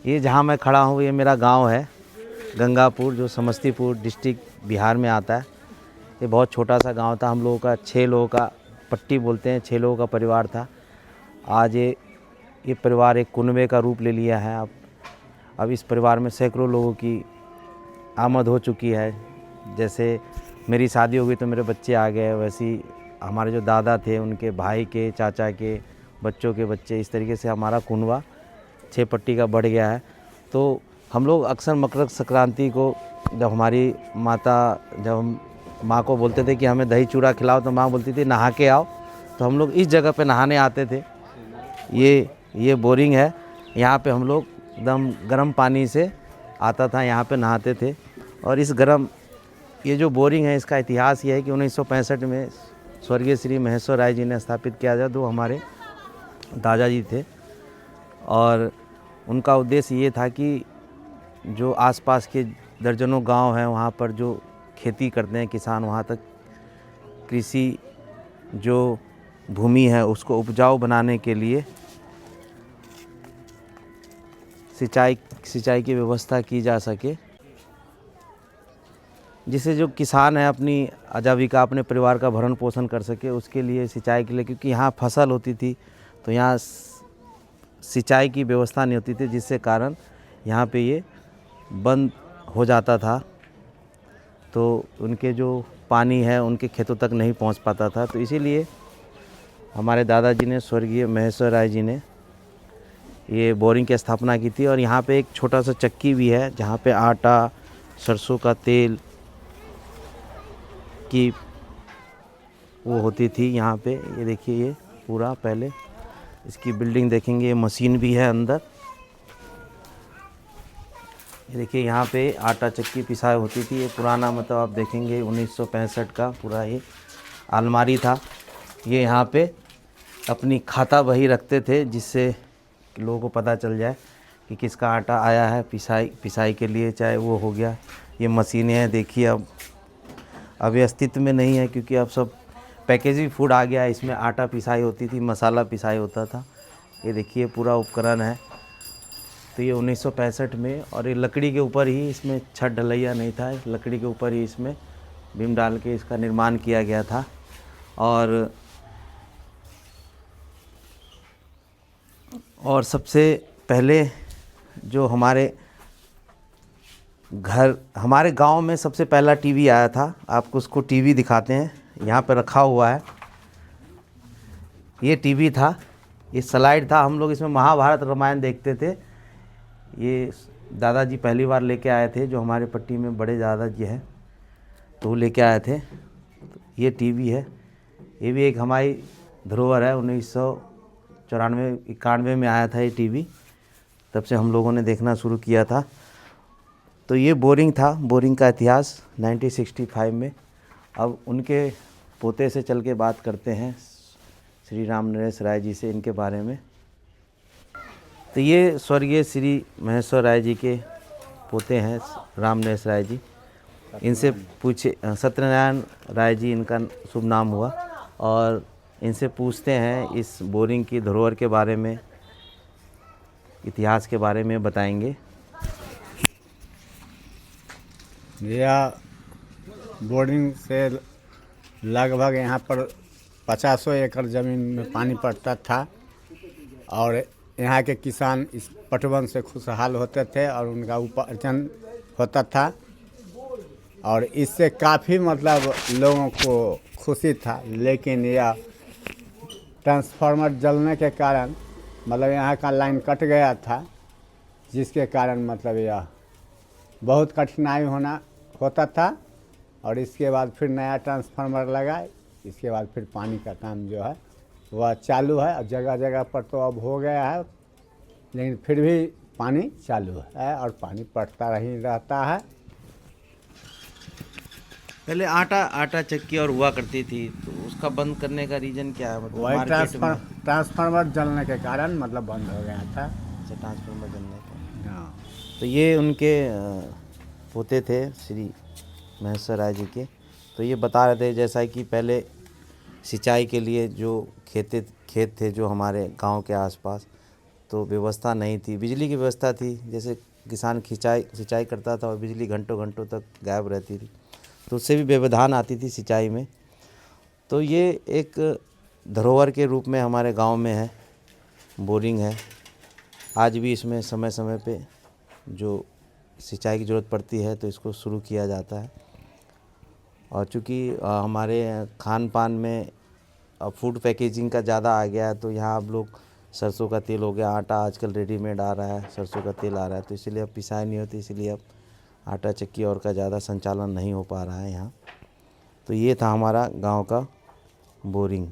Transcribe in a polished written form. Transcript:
ये जहाँ मैं खड़ा हूँ ये मेरा गांव है गंगापुर, जो समस्तीपुर डिस्ट्रिक्ट बिहार में आता है। ये बहुत छोटा सा गांव था। हम लोगों का 6 लोगों का, पट्टी बोलते हैं, 6 लोगों का परिवार था। आज ये परिवार एक कुनबे का रूप ले लिया है। अब इस परिवार में सैकड़ों लोगों की आमद हो चुकी है। जैसे मेरी शादी हो गई तो मेरे बच्चे आ गए, वैसे ही हमारे जो दादा थे उनके भाई के, चाचा के बच्चों के बच्चे, इस तरीके से हमारा कुनबा 6 पट्टी का बढ़ गया है। तो हम लोग अक्सर मकर संक्रांति को जब हमारी माता, जब हम माँ को बोलते थे कि हमें दही चूड़ा खिलाओ, तो माँ बोलती थी नहा के आओ, तो हम लोग इस जगह पे नहाने आते थे। ये बोरिंग है, यहाँ पे हम लोग एकदम गर्म पानी से आता था, यहाँ पे नहाते थे। और ये जो बोरिंग है इसका इतिहास ये है कि 1965 में स्वर्गीय श्री महेश्वर राय जी ने स्थापित किया था। जो हमारे दादाजी थे, और उनका उद्देश्य ये था कि जो आसपास के दर्जनों गांव हैं वहाँ पर जो खेती करते हैं किसान, वहाँ तक कृषि जो भूमि है उसको उपजाऊ बनाने के लिए सिंचाई की व्यवस्था की जा सके, जिससे जो किसान है अपनी आजीविका, अपने परिवार का भरण पोषण कर सके। उसके लिए सिंचाई के लिए, क्योंकि यहाँ फसल होती थी तो यहाँ सिंचाई की व्यवस्था नहीं होती थी, जिससे कारण यहाँ पे ये बंद हो जाता था। तो उनके जो पानी है उनके खेतों तक नहीं पहुँच पाता था। तो इसीलिए हमारे दादाजी ने, स्वर्गीय महेश्वर राय जी ने, ये बोरिंग की स्थापना की थी। और यहाँ पे एक छोटा सा चक्की भी है जहाँ पे आटा, सरसों का तेल की वो होती थी यहाँ पे। ये देखिए, ये पूरा पहले इसकी बिल्डिंग देखेंगे, ये मशीन भी है अंदर। ये देखिए, यहाँ पे आटा चक्की पिसाई होती थी। ये पुराना, मतलब आप देखेंगे 1965 का पूरा ये अलमारी था। ये यहाँ पे अपनी खाता बही रखते थे, जिससे लोगों को पता चल जाए कि किसका आटा आया है पिसाई के लिए, चाहे वो हो गया। ये मशीनें हैं, देखिए अब ये अस्तित्व में नहीं है, क्योंकि अब सब पैकेजिंग फूड आ गया है। इसमें आटा पिसाई होती थी, मसाला पिसाई होता था। ये देखिए पूरा उपकरण है। तो ये 1965 में, और ये लकड़ी के ऊपर ही, इसमें छत ढलैया नहीं था, लकड़ी के ऊपर ही इसमें बीम डाल के इसका निर्माण किया गया था। और सबसे पहले जो हमारे गांव में सबसे पहला टीवी आया था। आपको उसको टीवी दिखाते हैं, यहाँ पे रखा हुआ है। ये टीवी था, ये स्लाइड था। हम लोग इसमें महाभारत रामायण देखते थे। ये दादाजी पहली बार लेके आए थे, जो हमारे पट्टी में बड़े दादाजी हैं, तो वो लेके आए थे। ये टीवी है, ये भी एक हमारी धरोहर है। 1994-91 में आया था ये टीवी, तब से हम लोगों ने देखना शुरू किया था। तो ये बोरिंग था, बोरिंग का इतिहास 1965 में। अब उनके पोते से चल के बात करते हैं, श्री राम नरेश राय जी से, इनके बारे में। तो ये स्वर्गीय श्री महेश्वर राय जी के पोते हैं, राम नरेश राय जी। इनसे पूछे, सत्यनारायण राय जी इनका शुभ नाम हुआ। और इनसे पूछते हैं इस बोरिंग की धरोहर के बारे में, इतिहास के बारे में बताएंगे। यह बोरिंग से लगभग यहाँ पर 50 एकड़ ज़मीन में पानी पड़ता था, और यहाँ के किसान इस पटवन से खुशहाल होते थे और उनका उपार्जन होता था। और इससे काफ़ी मतलब लोगों को खुशी था। लेकिन यह ट्रांसफार्मर जलने के कारण मतलब यहाँ का लाइन कट गया था, जिसके कारण मतलब यह बहुत कठिनाई होता था। और इसके बाद फिर नया ट्रांसफार्मर लगाए, इसके बाद फिर पानी का काम जो है वह चालू है। और जगह जगह पर तो अब हो गया है, लेकिन फिर भी पानी चालू है और पानी पड़ता ही रहता है। पहले आटा चक्की और हुआ करती थी, तो उसका बंद करने का रीज़न क्या है? मतलब वही मार्केट में ट्रांसफार्मर जलने के कारण मतलब बंद हो गया था। ट्रांसफार्मर जलने का। हाँ। तो ये उनके पोते थे श्री महेश्वर राय जी के। तो ये बता रहे थे जैसा कि पहले सिंचाई के लिए जो खेत थे जो हमारे गांव के आसपास, तो तो व्यवस्था नहीं थी। बिजली की व्यवस्था थी, जैसे किसान सिंचाई करता था और बिजली घंटों घंटों तक गायब रहती थी, तो उससे भी व्यवधान आती थी सिंचाई में। तो ये एक धरोहर के रूप में हमारे गांव में है, बोरिंग है। आज भी इसमें समय समय पे जो सिंचाई की ज़रूरत पड़ती है तो इसको शुरू किया जाता है। और चूँकि हमारे खान पान में फूड पैकेजिंग का ज़्यादा आ गया है, तो यहाँ अब लोग सरसों का तेल हो गया, आटा आजकल रेडीमेड आ रहा है, सरसों का तेल आ रहा है, तो इसीलिए अब पिसाई नहीं होती, इसीलिए अब आटा चक्की और का ज़्यादा संचालन नहीं हो पा रहा है यहाँ। तो ये था हमारा गांव का बोरिंग।